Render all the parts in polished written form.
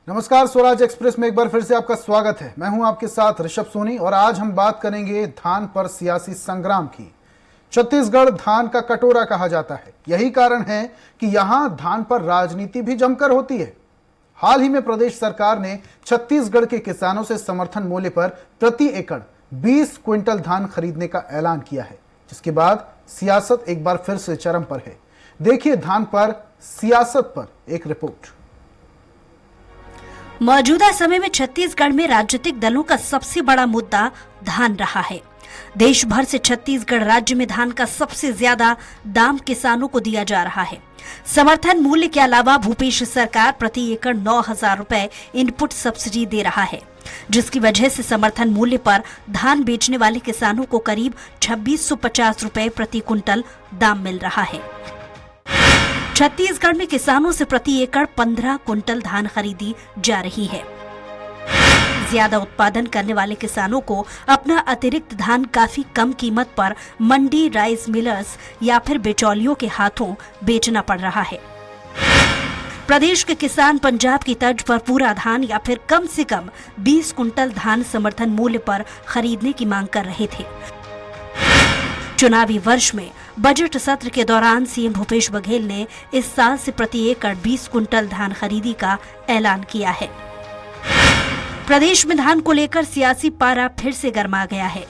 नमस्कार, स्वराज एक्सप्रेस में एक बार फिर से आपका स्वागत है। मैं हूं आपके साथ ऋषभ सोनी और आज हम बात करेंगे धान पर सियासी संग्राम की। छत्तीसगढ़ धान का कटोरा कहा जाता है। यही कारण है कि यहां धान पर राजनीति भी जमकर होती है। हाल ही में प्रदेश सरकार ने छत्तीसगढ़ के किसानों से समर्थन मूल्य पर प्रति एकड़ 20 क्विंटल धान खरीदने का ऐलान किया है, जिसके बाद सियासत एक बार फिर से चरम पर है। देखिए धान पर सियासत पर एक रिपोर्ट। मौजूदा समय में छत्तीसगढ़ में राजनीतिक दलों का सबसे बड़ा मुद्दा धान रहा है। देश भर से छत्तीसगढ़ राज्य में धान का सबसे ज्यादा दाम किसानों को दिया जा रहा है। समर्थन मूल्य के अलावा भूपेश सरकार प्रति एकड़ 9,000 रुपए इनपुट सब्सिडी दे रहा है, जिसकी वजह से समर्थन मूल्य पर धान बेचने वाले किसानों को करीब 2650 रुपए प्रति कुंटल दाम मिल रहा है। छत्तीसगढ़ में किसानों से प्रति एकड़ 15 कुंटल धान खरीदी जा रही है। ज्यादा उत्पादन करने वाले किसानों को अपना अतिरिक्त धान काफी कम कीमत पर मंडी, राइस मिलर्स या फिर बिचौलियों के हाथों बेचना पड़ रहा है। प्रदेश के किसान पंजाब की तर्ज पर पूरा धान या फिर कम से कम 20 कुंटल धान समर्थन मूल्य पर खरीदने की मांग कर रहे थे। चुनावी वर्ष में बजट सत्र के दौरान सीएम भूपेश बघेल ने इस साल से प्रति एकड़ 20 कुंटल धान खरीदी का ऐलान किया है। प्रदेश में धान को लेकर सियासी पारा फिर से गरमा गया है।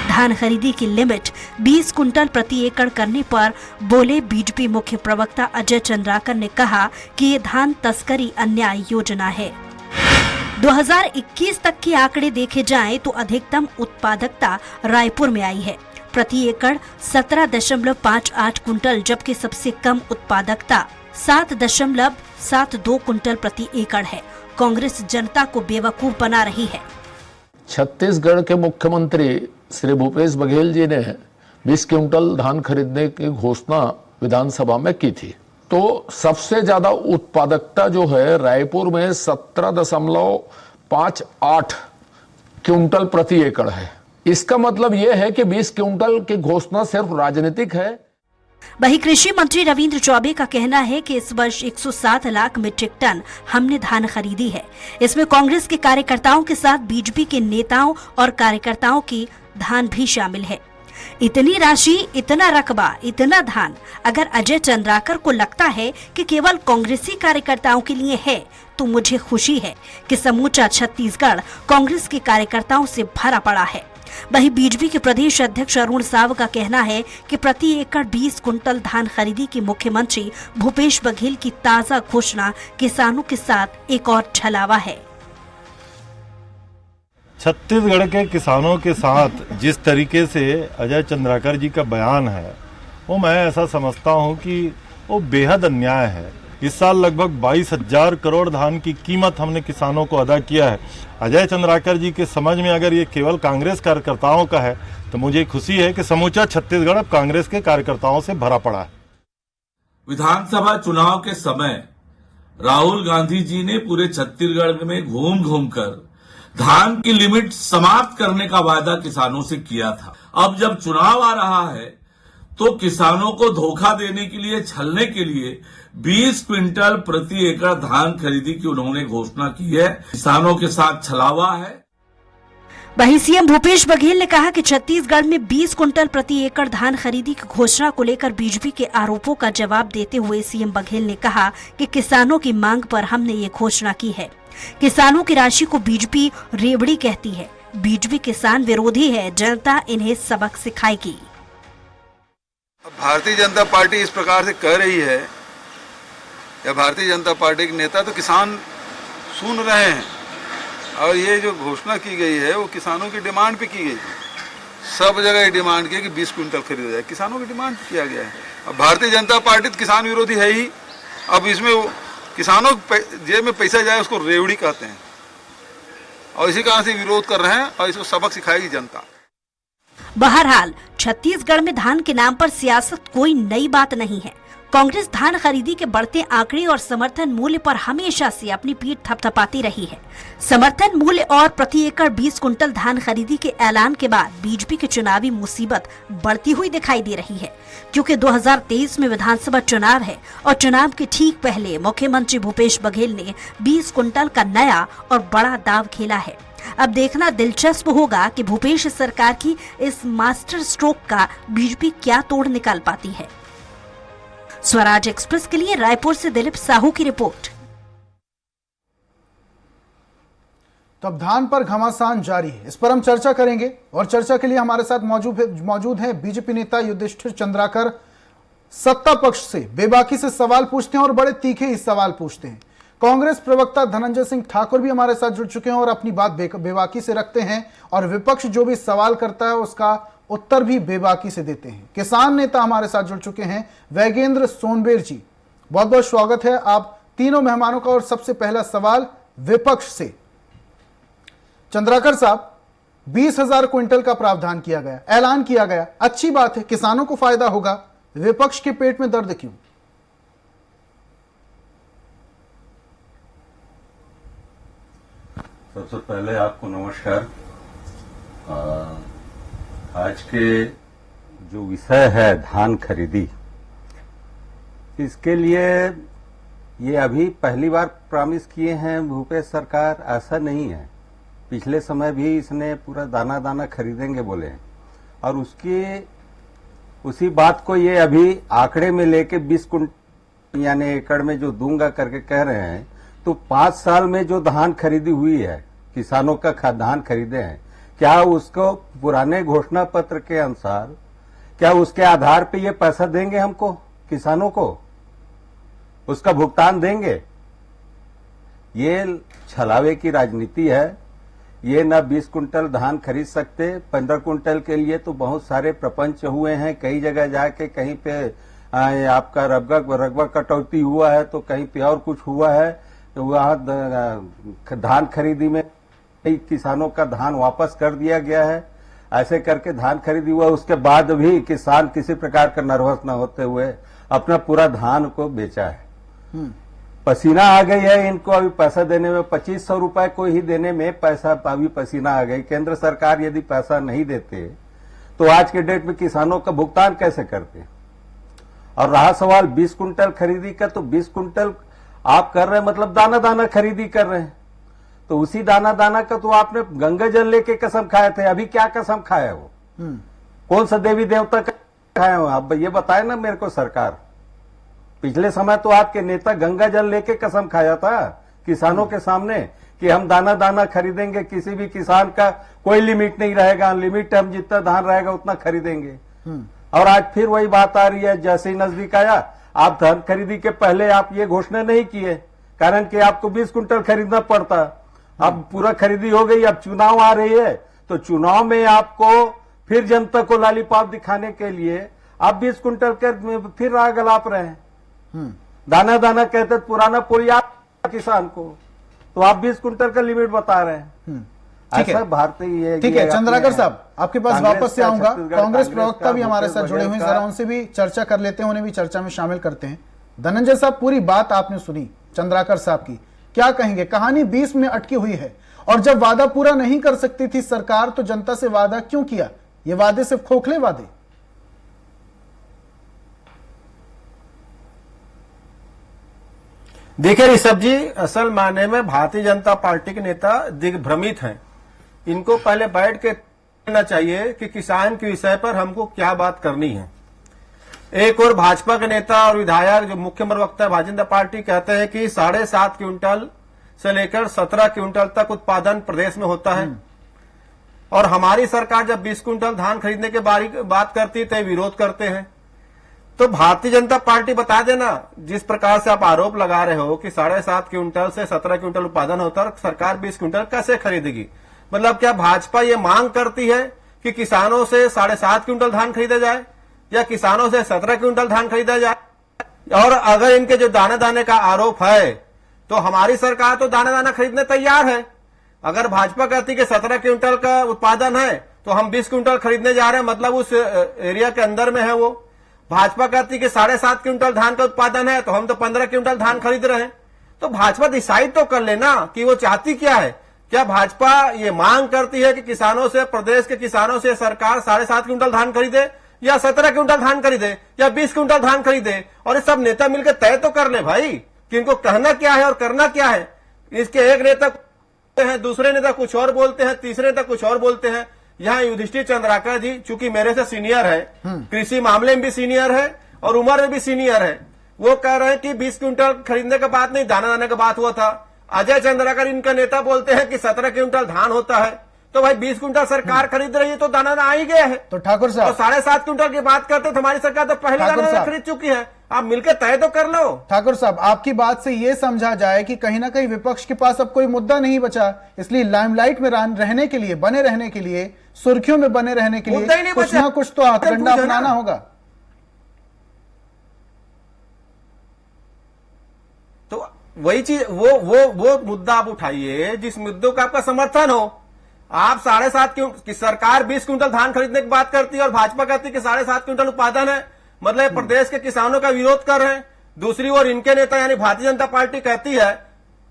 धान खरीदी की लिमिट 20 कुंटल प्रति एकड़ करने पर बोले बीजेपी मुख्य प्रवक्ता अजय चंद्राकर ने कहा कि ये धान तस्करी अन्याय योजना है। 2021 तक के आंकड़े देखे जाएं तो अधिकतम उत्पादकता रायपुर में आई है, प्रति एकड़ 17.58 कुंटल, जबकि सबसे कम उत्पादकता 7.72 कुंटल प्रति एकड़ है। कांग्रेस जनता को बेवकूफ बना रही है। छत्तीसगढ़ के मुख्यमंत्री श्री भूपेश बघेल जी ने 20 क्विंटल धान खरीदने की घोषणा विधानसभा में की थी, तो सबसे ज्यादा उत्पादकता जो है रायपुर में 17.58 क्विंटल प्रति एकड़ है। इसका मतलब यह है कि 20 क्विंटल की घोषणा सिर्फ राजनीतिक है। वहीं कृषि मंत्री रविंद्र चौबे का कहना है कि इस वर्ष 107 लाख मीट्रिक टन हमने धान खरीदी है। इसमें कांग्रेस के कार्यकर्ताओं के साथ बीजेपी के नेताओं और कार्यकर्ताओं की धान भी शामिल है। इतनी राशि, इतना रकबा, इतना धान अगर अजय चंद्राकर को लगता है कि केवल कांग्रेसी कार्यकर्ताओं के लिए है, तो मुझे खुशी है कि समूचा छत्तीसगढ़ कांग्रेस के कार्यकर्ताओं से भरा पड़ा है। वहीं बीजेपी के प्रदेश अध्यक्ष अरुण साव का कहना है कि प्रति एकड़ 20 कुंटल धान खरीदी की मुख्यमंत्री भूपेश बघेल की ताजा घोषणा किसानों के साथ एक और छलावा है। छत्तीसगढ़ के किसानों के साथ जिस तरीके से अजय चंद्राकर जी का बयान है, वो मैं ऐसा समझता हूँ कि वो बेहद अन्याय है। इस साल लगभग 22,000 करोड़ धान की कीमत हमने किसानों को अदा किया है। अजय चंद्राकर जी के समझ में अगर ये केवल कांग्रेस कार्यकर्ताओं का है, तो मुझे खुशी है कि समूचा छत्तीसगढ़ अब कांग्रेस के कार्यकर्ताओं से भरा पड़ा है। विधानसभा चुनाव के समय राहुल गांधी जी ने पूरे छत्तीसगढ़ में घूम घूम कर धान की लिमिट समाप्त करने का वादा किसानों से किया था। अब जब चुनाव आ रहा है तो किसानों को धोखा देने के लिए, छलने के लिए 20 क्विंटल प्रति एकड़ धान खरीदी की उन्होंने घोषणा की है। किसानों के साथ छलावा है। वहीं सीएम भूपेश बघेल ने कहा कि छत्तीसगढ़ में 20 कुंटल प्रति एकड़ धान खरीदी की घोषणा को लेकर बीजेपी के आरोपों का जवाब देते हुए सीएम बघेल ने कहा कि किसानों की मांग पर हमने ये घोषणा की है। किसानों की राशि को बीजेपी रेवड़ी कहती है। बीजेपी किसान विरोधी है, जनता इन्हें सबक सिखाएगी। भारतीय जनता पार्टी इस प्रकार से कह रही है, या भारतीय जनता पार्टी के नेता तो किसान सुन रहे हैं, और ये जो घोषणा की गई है वो किसानों की डिमांड पे की गई है। सब जगह ये डिमांड की कि 20 क्विंटल खरीदा जाए, किसानों की डिमांड पे किया गया है। अब भारतीय जनता पार्टी तो किसान विरोधी है ही। अब इसमें किसानों जेब में पैसा जाए उसको रेवड़ी कहते हैं, और इसी कारण से विरोध कर रहे हैं, और इसको सबक सिखाएगी जनता। बहरहाल छत्तीसगढ़ में धान के नाम पर सियासत कोई नई बात नहीं है। कांग्रेस धान खरीदी के बढ़ते आंकड़े और समर्थन मूल्य पर हमेशा से अपनी पीठ थपथपाती रही है। समर्थन मूल्य और प्रति एकड़ 20 कुंटल धान खरीदी के ऐलान के बाद बीजेपी की चुनावी मुसीबत बढ़ती हुई दिखाई दे रही है, क्योंकि 2023 में विधानसभा चुनाव है और चुनाव के ठीक पहले मुख्यमंत्री भूपेश बघेल ने 20 कुंटल का नया और बड़ा दाव खेला है। अब देखना दिलचस्प होगा कि भूपेश सरकार की इस मास्टर स्ट्रोक का बीजेपी क्या तोड़ निकाल पाती है। स्वराज एक्सप्रेस के लिए रायपुर से दिलीप साहू की रिपोर्ट। तो अब धान पर घमासान जारी है, इस पर हम चर्चा करेंगे और चर्चा के लिए हमारे साथ मौजूद हैं बीजेपी नेता युधिष्ठिर चंद्राकर। सत्ता पक्ष से बेबाकी से सवाल पूछते हैं और बड़े तीखे ही सवाल पूछते हैं। कांग्रेस प्रवक्ता धनंजय सिंह ठाकुर भी हमारे साथ जुड़ चुके हैं और अपनी बात बेबाकी से रखते हैं और विपक्ष जो भी सवाल करता है उसका उत्तर भी बेबाकी से देते हैं। किसान नेता हमारे साथ जुड़ चुके हैं वैगेंद्र सोनबेर जी, बहुत बहुत स्वागत है आप तीनों मेहमानों का। और सबसे पहला सवाल विपक्ष से, चंद्राकर साहब, 20,000 क्विंटल का प्रावधान किया गया, ऐलान किया गया, अच्छी बात है, किसानों को फायदा होगा, विपक्ष के पेट में दर्द क्यों? सबसे पहले आपको नमस्कार। आज के जो विषय है धान खरीदी, इसके लिए ये अभी पहली बार प्रॉमिस किए हैं भूपेश सरकार, ऐसा नहीं है। पिछले समय भी इसने पूरा दाना दाना खरीदेंगे बोले हैं और उसी बात को ये अभी आंकड़े में लेके 20 कुंटल यानी एकड़ में जो दूंगा करके कह रहे हैं। तो 5 साल में जो धान खरीदी हुई है, किसानों का धान खरीदे हैं, क्या उसको पुराने घोषणा पत्र के अनुसार क्या उसके आधार पे ये पैसा देंगे हमको, किसानों को उसका भुगतान देंगे? ये छलावे की राजनीति है। ये न 20 कुंटल धान खरीद सकते, 15 कुंटल के लिए तो बहुत सारे प्रपंच हुए हैं। कई जगह जाके कहीं पे आपका रकबा कटौती हुआ है तो कहीं पे और कुछ हुआ है। तो वहां धान खरीदी में कई किसानों का धान वापस कर दिया गया है। ऐसे करके धान खरीदी हुआ, उसके बाद भी किसान किसी प्रकार का नर्वस न होते हुए अपना पूरा धान को बेचा है। पसीना आ गई है इनको अभी पैसा देने में, 2500 रुपए को ही देने में पैसा अभी पसीना आ गई। केंद्र सरकार यदि पैसा नहीं देते तो आज के डेट में किसानों का भुगतान कैसे करते? और रहा सवाल 20 कुंटल खरीदी का, तो 20 कुंटल आप कर रहे हैं मतलब दाना दाना खरीदी कर रहे हैं। तो उसी दाना दाना का तो आपने गंगा जल लेके कसम खाए थे। अभी क्या कसम खाया वो? कौन सा देवी देवता का खाए हो आप? ये बताए ना मेरे को सरकार। पिछले समय तो आपके नेता गंगा जल लेके कसम खाया था किसानों के सामने कि हम दाना दाना खरीदेंगे, किसी भी किसान का कोई लिमिट नहीं रहेगा, अनलिमिट हम जितना धान रहेगा उतना खरीदेंगे। और आज फिर वही बात आ रही है। जैसे ही नजदीक आया, आप धान खरीदी के पहले आप ये घोषणा नहीं किए, कारण कि आपको 20 कुंटल खरीदना पड़ता। अब पूरा खरीदी हो गई, अब चुनाव आ रही है तो चुनाव में आपको फिर जनता को लॉलीपॉप दिखाने के लिए आप 20 कुंटल के फिर राह गलाप रहे हैं। दाना दाना कहते पुराना पुलिया किसान को, तो आप 20 कुंटल का लिमिट बता रहे हैं। ऐसा भारतीय ठीक है चंद्राकर साहब, आपके पास वापस से आऊंगा। कांग्रेस प्रवक्ता भी हमारे साथ जुड़े हुए हैं, जरा उनसे भी चर्चा कर लेते हैं, उन्हें भी चर्चा में शामिल करते हैं। धनंजय साहब, पूरी बात आपने सुनी चंद्राकर साहब की, क्या कहेंगे? कहानी 20 में अटकी हुई है और जब वादा पूरा नहीं कर सकती थी सरकार तो जनता से वादा क्यों किया? ये वादे सिर्फ खोखले वादे। देखिए ऋषभ जी, असल मायने में भारतीय जनता पार्टी के नेता दिग्भ्रमित हैं। इनको पहले बैठ के कहना चाहिए कि किसान के विषय पर हमको क्या बात करनी है। एक और भाजपा के नेता और विधायक जो मुख्य प्रवक्ता है भारतीय जनता पार्टी कहते हैं कि 7.5 क्विंटल से लेकर 17 क्विंटल तक उत्पादन प्रदेश में होता है और हमारी सरकार जब 20 क्विंटल धान खरीदने के बात करती है तो विरोध करते हैं। तो भारतीय जनता पार्टी बता देना, जिस प्रकार से आप आरोप लगा रहे हो कि 7.5 क्विंटल से 17 क्विंटल उत्पादन होता है, सरकार 20 क्विंटल कैसे खरीदेगी? मतलब क्या भाजपा ये मांग करती है कि किसानों से 7.5 क्विंटल धान खरीदा जाए या किसानों से 17 क्विंटल धान खरीदा जाए? और अगर इनके जो दाने दाने का आरोप है तो हमारी सरकार तो दाना दाना खरीदने तैयार है। अगर भाजपा कहती कि 17 क्विंटल का उत्पादन है तो हम 20 क्विंटल खरीदने जा रहे हैं, मतलब उस एरिया के अंदर में है वो। भाजपा कहती है कि 7.5 क्विंटल धान का उत्पादन है तो हम तो 15 क्विंटल धान खरीद रहे हैं। तो भाजपा डिसाइड तो कर लेना कि वो चाहती क्या है। क्या भाजपा ये मांग करती है कि किसानों से, प्रदेश के किसानों से सरकार 7.5 क्विंटल धान खरीदे, या 17 क्विंटल धान खरीदे, या 20 क्विंटल धान खरीदे? और ये सब नेता मिलकर तय तो कर ले भाई कि इनको कहना क्या है और करना क्या है। इसके एक नेता हैं, दूसरे नेता कुछ और बोलते हैं, तीसरे नेता कुछ और बोलते हैं। यहाँ युधिष्ठिर चंद्राकर जी चूंकि मेरे से सीनियर है, कृषि मामले में भी सीनियर है और उम्र में भी सीनियर है, वो कह रहे हैं कि 20 क्विंटल खरीदने का बात नहीं, दाना दाने का बात हुआ था। अजय चंद्राकर इनका नेता बोलते हैं कि 17 क्विंटल धान होता है। तो भाई 20 क्विंटल सरकार खरीद रही है तो दाना आ ही गया है। तो ठाकुर साहब, तो 7.5 क्विंटल की बात करते तो हमारी सरकार तो पहले दाना खरीद चुकी है। आप मिलकर तय तो कर लो। ठाकुर साहब, आपकी बात से यह समझा जाए कि कहीं ना कहीं विपक्ष के पास अब कोई मुद्दा नहीं बचा, इसलिए लाइमलाइट में रहने के लिए, बने रहने के लिए, सुर्खियों में बने रहने के लिए कुछ ना कुछ तो हथकंडा अपनाना होगा। तो वही चीज, वो मुद्दा आप उठाइए जिस मुद्दों का आपका समर्थन हो। आप 7.5 की सरकार 20 क्विंटल धान खरीदने की बात करती है और भाजपा कहती है कि 7.5 क्विंटल उत्पादन है, मतलब प्रदेश के किसानों का विरोध कर रहे हैं। दूसरी ओर इनके नेता यानी भारतीय जनता पार्टी कहती है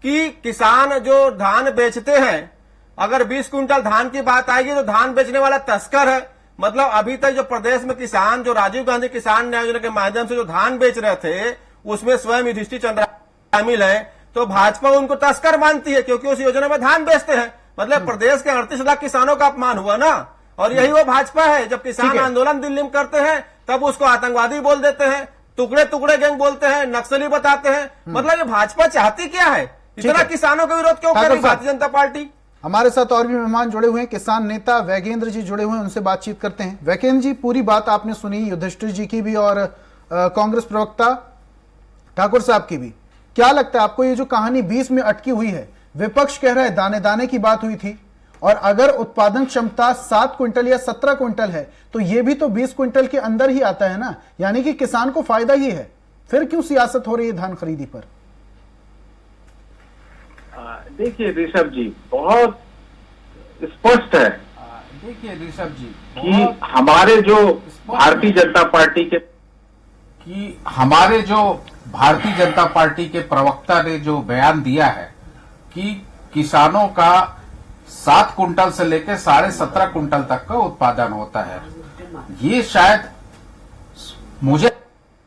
कि किसान जो धान बेचते हैं, अगर 20 क्विंटल धान की बात आएगी तो धान बेचने वाला तस्कर है। मतलब अभी तक जो प्रदेश में किसान, जो राजीव गांधी किसान न्याय योजना के माध्यम से जो धान बेच रहे थे, उसमें स्वयं युधिष्ठिर चंद्राकर शामिल है। तो भाजपा उनको तस्कर मानती है क्योंकि उस योजना में धान बेचते हैं। मतलब प्रदेश के 38 लाख किसानों का अपमान हुआ ना। और यही वो भाजपा है, जब किसान आंदोलन दिल्ली में करते हैं तब उसको आतंकवादी बोल देते हैं, टुकड़े टुकड़े गैंग बोलते हैं, नक्सली बताते हैं। मतलब ये भाजपा चाहती क्या है? इतना किसानों का विरोध क्यों कर रही भारतीय जनता पार्टी? हमारे साथ और भी मेहमान जुड़े हुए हैं, किसान नेता वैगेंद्र जी जुड़े हुए हैं, उनसे बातचीत करते हैं। वैगेंद्र जी, पूरी बात आपने सुनी, युधिष्ठिर जी की भी और कांग्रेस प्रवक्ता ठाकुर साहब की भी। क्या लगता है आपको, ये जो कहानी 20 में अटकी हुई है, विपक्ष कह रहा है दाने दाने की बात हुई थी, और अगर उत्पादन क्षमता 7 क्विंटल या 17 क्विंटल है तो ये भी तो 20 क्विंटल के अंदर ही आता है ना, यानी कि किसान को फायदा ही है। फिर क्यों सियासत हो रही है धान खरीदी पर? देखिए ऋषभ जी, बहुत स्पष्ट है। देखिए ऋषभ जी, कि हमारे जो भारतीय जनता पार्टी के प्रवक्ता ने जो बयान दिया है कि किसानों का 7 कुंटल से लेकर 17.5 कुंटल तक का उत्पादन होता है, ये शायद मुझे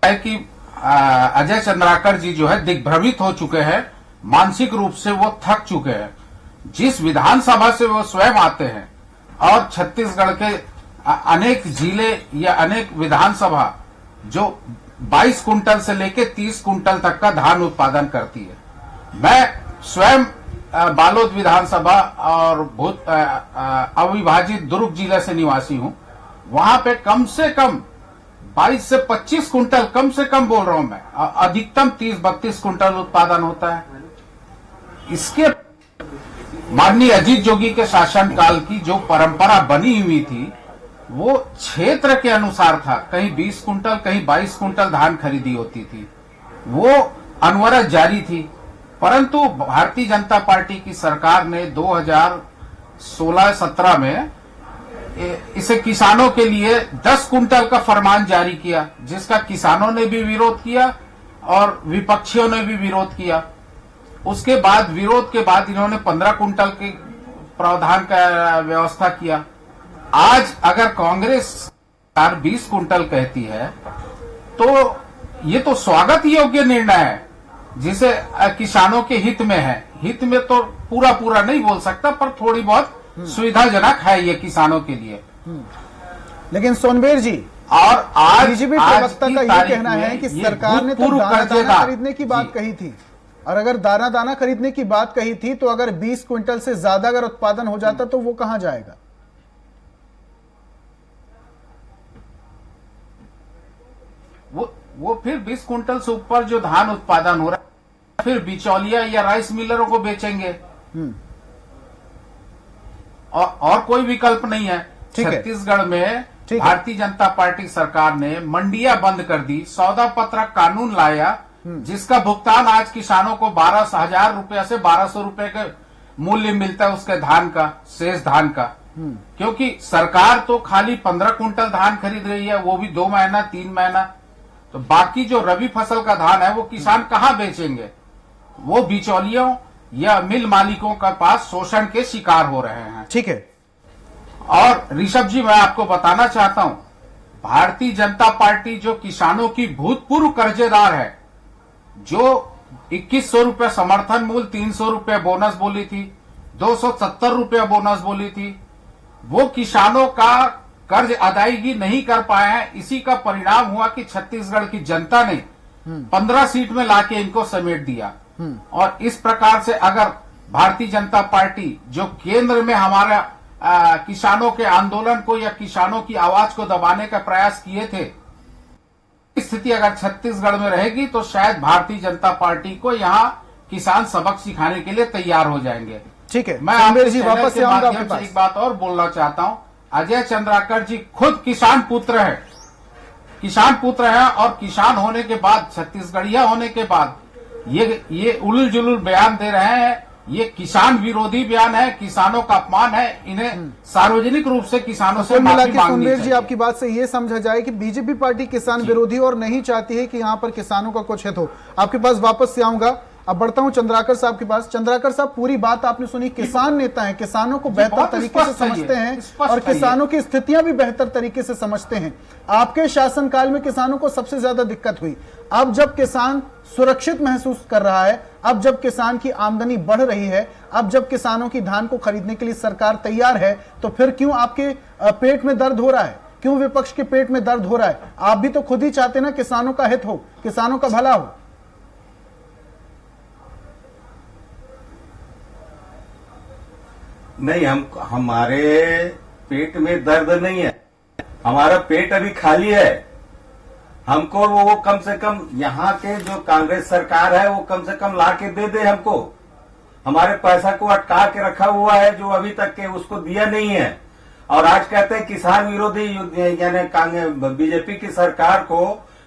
है कि अजय चंद्राकर जी जो है दिग्भ्रमित हो चुके हैं, मानसिक रूप से वो थक चुके हैं। जिस विधानसभा से वो स्वयं आते हैं और छत्तीसगढ़ के अनेक जिले या अनेक विधानसभा जो 22 कुंटल से लेकर 30 कुंटल तक का धान उत्पादन करती है। मैं स्वयं बालोद विधानसभा और अविभाजित दुर्ग जिले से निवासी हूं। वहां पे कम से कम 22 से 25 कुंटल, कम से कम बोल रहा हूं मैं, अधिकतम 30-32 कुंटल उत्पादन होता है। इसके माननीय अजीत जोगी के शासनकाल की जो परंपरा बनी हुई थी वो क्षेत्र के अनुसार था, कहीं 20 कुंटल कहीं 22 कुंटल धान खरीदी होती थी, वो अनवरत जारी थी। परंतु भारतीय जनता पार्टी की सरकार ने 2016-17 में इसे किसानों के लिए 10 कुंटल का फरमान जारी किया, जिसका किसानों ने भी विरोध किया और विपक्षियों ने भी विरोध किया। उसके बाद विरोध के बाद इन्होंने 15 कुंटल के प्रावधान का व्यवस्था किया। आज अगर कांग्रेस सरकार 20 कुंटल कहती है तो ये तो स्वागत योग्य निर्णय है, जिसे किसानों के हित में है। हित में तो पूरा नहीं बोल सकता, पर थोड़ी बहुत सुविधाजनक है ये किसानों के लिए। लेकिन सोनबेर जी, और आज बीजेपी प्रवक्ता का ये कहना है कि सरकार ने तो दाना खरीदने की बात कही थी, और अगर दाना खरीदने की बात कही थी तो अगर 20 क्विंटल से ज्यादा अगर उत्पादन हो जाता तो वो कहां जाएगा? वो फिर 20 कुंटल से ऊपर जो धान उत्पादन हो रहा है फिर बिचौलिया या राइस मिलरों को बेचेंगे, और कोई विकल्प नहीं है। छत्तीसगढ़ में भारतीय जनता पार्टी सरकार ने मंडियां बंद कर दी, सौदा पत्रक कानून लाया, जिसका भुगतान आज किसानों को 12,000 रुपया से 1200 रुपए का मूल्य मिलता है उसके धान का, शेष धान का। क्योंकि सरकार तो खाली 15 कुंटल धान खरीद रही है, वो भी 2 महीना 3 महीना, तो बाकी जो रबी फसल का धान है वो किसान कहाँ बेचेंगे? वो बिचौलियों या मिल मालिकों के पास शोषण के शिकार हो रहे हैं। ठीक है। और ऋषभ जी, मैं आपको बताना चाहता हूं, भारतीय जनता पार्टी जो किसानों की भूतपूर्व कर्जेदार है, जो 2100 रुपए समर्थन मूल्य, 300 रुपए बोनस बोली थी, 270 रुपए बोनस बोली थी, वो किसानों का कर्ज अदायगी नहीं कर पाए हैं। इसी का परिणाम हुआ कि छत्तीसगढ़ की जनता ने 15 सीट में लाके इनको समेट दिया। और इस प्रकार से अगर भारतीय जनता पार्टी जो केंद्र में हमारा किसानों के आंदोलन को या किसानों की आवाज को दबाने का प्रयास किए थे, स्थिति अगर छत्तीसगढ़ में रहेगी तो शायद भारतीय जनता पार्टी को यहाँ किसान सबक सिखाने के लिए तैयार हो जाएंगे। ठीक है, मैं संबेर आपके जी चैनल वापस के से आऊंगा आपके माध्यम से पास। एक बात और बोलना चाहता हूं, अजय चंद्राकर जी खुद किसान पुत्र है, किसान पुत्र है, और किसान होने के बाद, छत्तीसगढ़िया होने के बाद ये उलुल जुलुल बयान दे रहे हैं। ये किसान विरोधी बयान है, किसानों का अपमान है। इन्हें सार्वजनिक रूप से किसानों से कुल मिला माफी के मांगनी सुंदर जी, चाहिए। आपकी बात से ये समझा जाए कि बीजेपी पार्टी किसान विरोधी और नहीं चाहती है कि यहाँ पर किसानों का कुछ हित हो। आपके पास वापस से आऊंगा। अब बढ़ता हूं चंद्राकर साहब के पास। चंद्राकर साहब, पूरी बात आपने सुनी, किसान नेता हैं, किसानों को बेहतर बहुत तरीके से स्पष्ट है ये, समझते हैं स्पष्ट और है ये। किसानों की स्थितियां भी बेहतर तरीके से समझते हैं। आपके शासनकाल में किसानों को सबसे ज्यादा दिक्कत हुई। अब जब किसान सुरक्षित महसूस कर रहा है, अब जब किसान की आमदनी बढ़ रही है, अब जब किसानों की धान को खरीदने के लिए सरकार तैयार है, तो फिर क्यों आपके पेट में दर्द हो रहा है? क्यों विपक्ष के पेट में दर्द हो रहा है? आप भी तो खुद ही चाहते ना किसानों का हित हो, किसानों का भला हो। नहीं, हमारे पेट में दर्द नहीं है, हमारा पेट अभी खाली है। हमको वो कम से कम यहाँ के जो कांग्रेस सरकार है वो कम से कम ला के दे हमको। हमारे पैसा को अटका के रखा हुआ है जो अभी तक के उसको दिया नहीं है। और आज कहते हैं किसान विरोधी, यानी बीजेपी की सरकार को,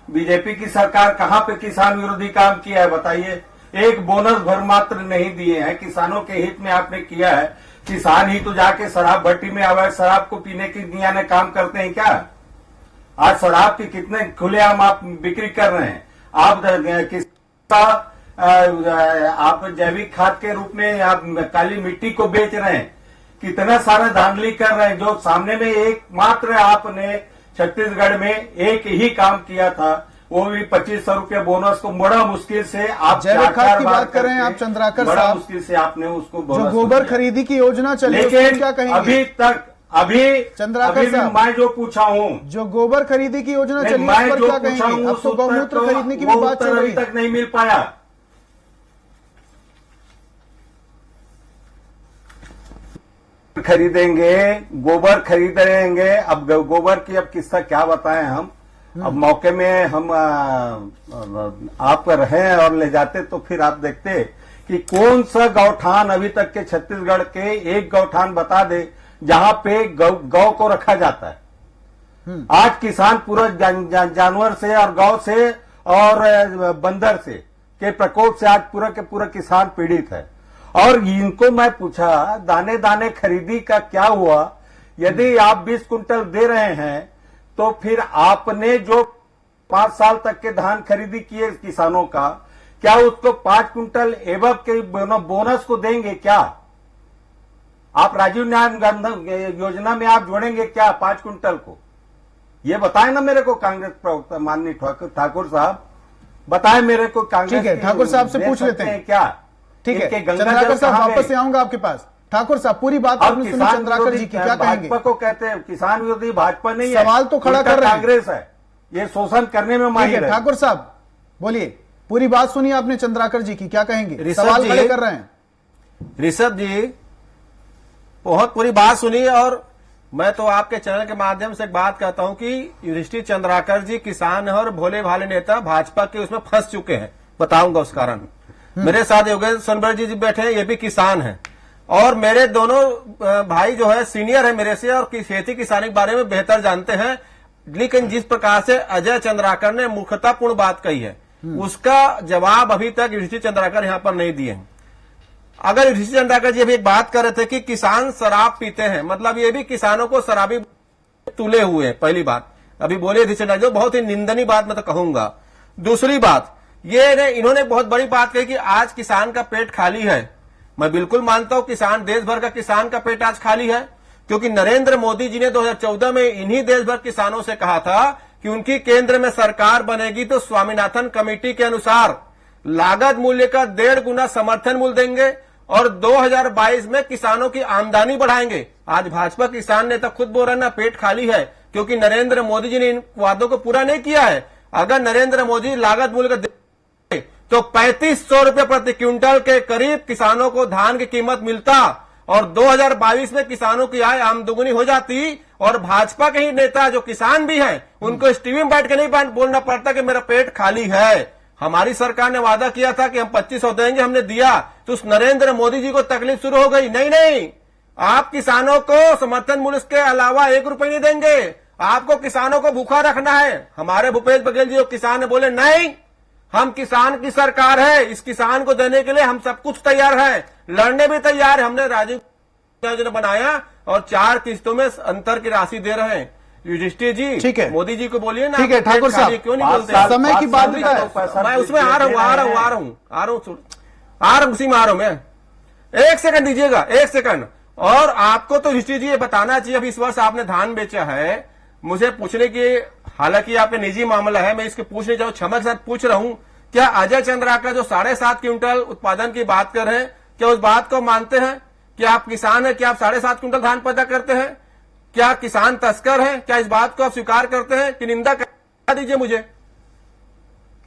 बीजेपी की सरकार कहाँ पे किसान विरोधी काम किया है बताइए? एक बोनस भर मात्र नहीं दिए हैं, किसानों के हित में आपने किया है। किसान ही तो जाके शराब भट्टी में अवैध शराब को पीने की यानी काम करते हैं क्या? आज शराब की कितने खुलेआम आप बिक्री कर रहे हैं। आप जैविक खाद के रूप में आप काली मिट्टी को बेच रहे हैं, कितना सारा धांधली कर रहे हैं। जो सामने में एकमात्र आपने छत्तीसगढ़ में एक ही काम किया था, वो भी 2500 रुपये बोनस को बड़ा मुश्किल से आप जैविक खाद की बात कर रहे हैं आप चंद्राकर बड़ा साहब, मुश्किल से आपने उसको जो बोनस गोबर खरीदी की योजना चली, उसको लेकिन क्या कहेंगे? अभी चंद्राकर साहब, मैं जो पूछा हूँ, जो गोबर खरीदी की योजना चली, उस मैं पर जो क्या पूछा कहेंगे? हूँ अब तो गौमूत्र खरीदने की भी बात चल रही अभी है। तक नहीं मिल पाया। खरीदेंगे, गोबर खरीदेंगे। अब गोबर की अब किस्सा क्या बताएं हम। अब मौके में हम आप रहे और ले जाते तो फिर आप देखते कि कौन सा गौठान अभी तक के छत्तीसगढ़ के एक गौठान बता दे जहां पे गौ को रखा जाता है। आज किसान पूरा जानवर से और गौ से और बंदर से के प्रकोप से आज पूरा के पूरा किसान पीड़ित है। और इनको मैं पूछा दाने दाने खरीदी का क्या हुआ? यदि आप 20 कुंटल दे रहे हैं तो फिर आपने जो 5 साल तक के धान खरीदी किए किसानों का, क्या उसको 5 कुंटल एवं के बोनस को देंगे क्या? आप राजीव न्याय योजना में आप जोड़ेंगे क्या 5 कुंटल को? ये बताएं ना मेरे को कांग्रेस प्रवक्ता माननीय ठाकुर साहब, बताएं मेरे को। कांग्रेस ठीक है, ठाकुर साहब से पूछ लेते हैं क्या? ठीक है, चंद्राकर साहब वापस से आऊंगा आपके पास। ठाकुर साहब, पूरी बात आपने सुनी चंद्राकर जी की, क्या कहेंगे? भाजपा को कहते हैं किसान विरोधी, भाजपा नहीं है, सवाल तो खड़ा कर रहे हैं, कांग्रेस है। ये शोषण करने में माहिर है। ठाकुर साहब बोलिए, पूरी बात सुनी आपने चंद्राकर जी की, क्या कहेंगे? ऋषभ सवाल जी, खड़े कर रहे हैं। ऋषभ जी, बहुत पूरी बात सुनी। और मैं तो आपके चैनल के माध्यम से एक बात कहता हूं कि युधिष्ठिर चंद्राकर जी किसान और भोले भाले नेता भाजपा के उसमें फंस चुके हैं। बताऊंगा उस कारण। मेरे साथ योगेंद्र सोनभद्र जी बैठे हैं, ये भी किसान हैं और मेरे दोनों भाई जो है सीनियर है मेरे से और खेती किसानी के बारे में बेहतर जानते हैं। लेकिन जिस प्रकार से अजय चंद्राकर ने मूर्खतापूर्ण बात कही है, उसका जवाब अभी तक युधिष्ठिर चंद्राकर यहां पर नहीं दिए हैं। अगर युधिष्ठिर चंद्राकर जी अभी एक बात कर रहे थे कि किसान शराब पीते हैं, मतलब ये भी किसानों को शराबी तुले हुए हैं, पहली बात। अभी बोले थे जो बहुत ही निंदनीय बात मैं तो कहूंगा। दूसरी बात ये इन्होंने बहुत बड़ी बात कही कि आज किसान का पेट खाली है। मैं बिल्कुल मानता हूं किसान, देश भर का किसान का पेट आज खाली है, क्योंकि नरेंद्र मोदी जी ने 2014 में इन्हीं देश भर किसानों से कहा था कि उनकी केंद्र में सरकार बनेगी तो स्वामीनाथन कमेटी के अनुसार लागत मूल्य का 1.5 गुना समर्थन मूल्य देंगे और 2022 में किसानों की आमदनी बढ़ाएंगे। आज भाजपा किसान नेता खुद बोल रहे ना पेट खाली है, क्योंकि नरेंद्र मोदी जी ने इन वादों को पूरा नहीं किया है। अगर नरेंद्र मोदी लागत मूल्य का तो 3500 रुपए प्रति क्विंटल के करीब किसानों को धान की कीमत मिलता और 2022 में किसानों की आय आम दोगुनी हो जाती और भाजपा के ही नेता जो किसान भी हैं उनको इस टीवी में बैठ के नहीं बोलना पड़ता कि मेरा पेट खाली है। हमारी सरकार ने वादा किया था कि हम 2500 देंगे, हमने दिया, तो उस नरेंद्र मोदी जी को तकलीफ शुरू हो गई। नहीं, आप किसानों को समर्थन मूल्य के अलावा 1 रुपए नहीं देंगे, आपको किसानों को भूखा रखना है। हमारे भूपेश बघेल जी किसान ने बोले नहीं, हम किसान की सरकार है, इस किसान को देने के लिए हम सब कुछ तैयार है, लड़ने भी तैयार है। हमने राजीव योजना बनाया और 4 किस्तों में अंतर की राशि दे रहे हैं। युधिष्ठिर जी, ठीक है, मोदी जी को बोलिए ना, ठीक है ठाकुर साहब, क्यों नहीं बोलते? समय की बात है, मैं उसमें आ रहा हूं, उसी में आ रहा हूं मैं। 1 सेकंड दीजिएगा, 1 सेकंड। और आपको तो युधिष्ठिर जी ये बताना चाहिए, अभी इस वर्ष आपने धान बेचा है, मुझे पूछने की, हालांकि आप निजी मामला है, मैं इसके पूछने जाऊं, क्षमा के साथ पूछ रहा हूं, क्या अजय चंद्राकर जो 7.5 क्विंटल उत्पादन की बात कर रहे हैं, क्या उस बात को मानते हैं कि आप किसान हैं? क्या आप 7.5 क्विंटल धान पैदा करते हैं? क्या किसान तस्कर हैं? क्या इस बात को आप स्वीकार करते हैं कि निंदा कर दीजिए मुझे?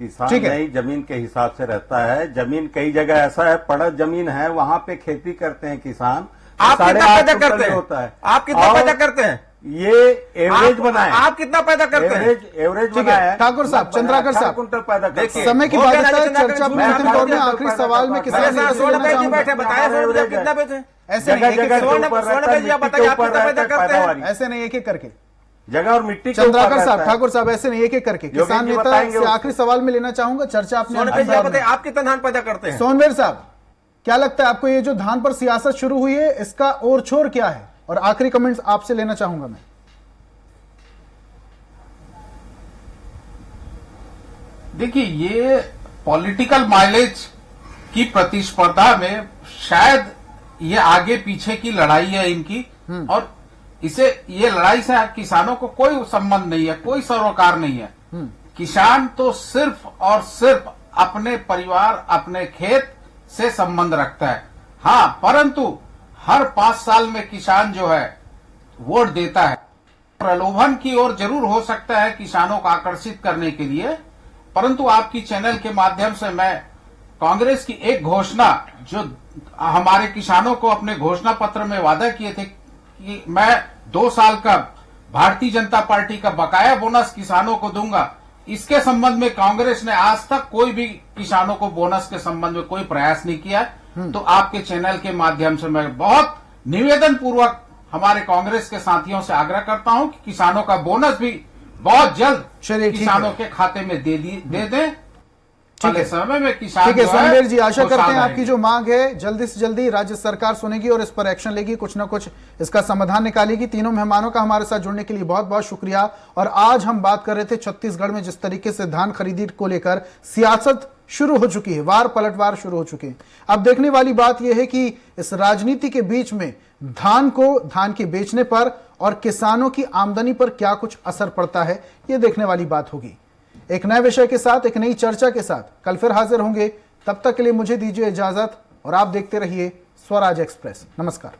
किसान नहीं जमीन के हिसाब से रहता है। जमीन कई जगह ऐसा है, पड़त जमीन है, वहां पे खेती करते हैं किसान। आप कितना पैदा करते हैं? होता है। आप कितना पैदा करते हैं? ये एवरेज बना है। आप कितना पैदा करते हैं? एवरेज बना है। ठाकुर साहब, चंद्राकर साहब, कुंटल पैदा करते हैं। समय की बात है, चर्चा पूरी अंतिम दौर में आखिरी सवाल में किसान बैठे बताया कितना बेचे? ऐसे नहीं, ऐसे नहीं, एक एक करके जगह और मिट्टी चंद्राकर साहब, ठाकुर साहब, ऐसे नहीं, एक एक करके किसान नेता से आखिरी सवाल में लेना चाहूंगा। चर्चा आपने आप कितना धान पैदा करते हैं? सोनवीर साहब, क्या लगता है आपको ये जो धान पर सियासत शुरू हुई है, इसका और छोर क्या है? और आखिरी कमेंट्स आपसे लेना चाहूंगा मैं। देखिए, ये पॉलिटिकल माइलेज की प्रतिस्पर्धा में शायद ये आगे पीछे की लड़ाई है इनकी, और इसे, ये लड़ाई से किसानों को कोई संबंध नहीं है, कोई सरोकार नहीं है। किसान तो सिर्फ और सिर्फ अपने परिवार, अपने खेत से संबंध रखता है। हाँ, परंतु हर 5 साल में किसान जो है वोट देता है। प्रलोभन की ओर जरूर हो सकता है किसानों को आकर्षित करने के लिए, परंतु आपकी चैनल के माध्यम से मैं कांग्रेस की एक घोषणा, जो हमारे किसानों को अपने घोषणा पत्र में वादा किए थे कि मैं 2 साल का भारतीय जनता पार्टी का बकाया बोनस किसानों को दूंगा, इसके संबंध में कांग्रेस ने आज तक कोई भी किसानों को बोनस के संबंध में कोई प्रयास नहीं किया। तो आपके चैनल के माध्यम से मैं बहुत निवेदन पूर्वक हमारे कांग्रेस के साथियों से आग्रह करता हूं कि किसानों का बोनस भी बहुत जल्द किसानों के खाते में दे दें। समय में किसान, ठीक है सोनवीर जी, आशा करते हैं आपकी जो मांग है जल्दी से जल्दी राज्य सरकार सुनेगी और इस पर एक्शन लेगी, कुछ ना कुछ इसका समाधान निकालेगी। तीनों मेहमानों का हमारे साथ जुड़ने के लिए बहुत बहुत शुक्रिया। और आज हम बात कर रहे थे छत्तीसगढ़ में जिस तरीके से धान खरीदी को लेकर सियासत शुरू हो चुकी है, वार पलटवार शुरू हो चुके हैं। अब देखने वाली बात यह है कि इस राजनीति के बीच में धान के बेचने पर और किसानों की आमदनी पर क्या कुछ असर पड़ता है, यह देखने वाली बात होगी। एक नए विषय के साथ, एक नई चर्चा के साथ कल फिर हाजिर होंगे। तब तक के लिए मुझे दीजिए इजाजत और आप देखते रहिए स्वराज एक्सप्रेस। नमस्कार।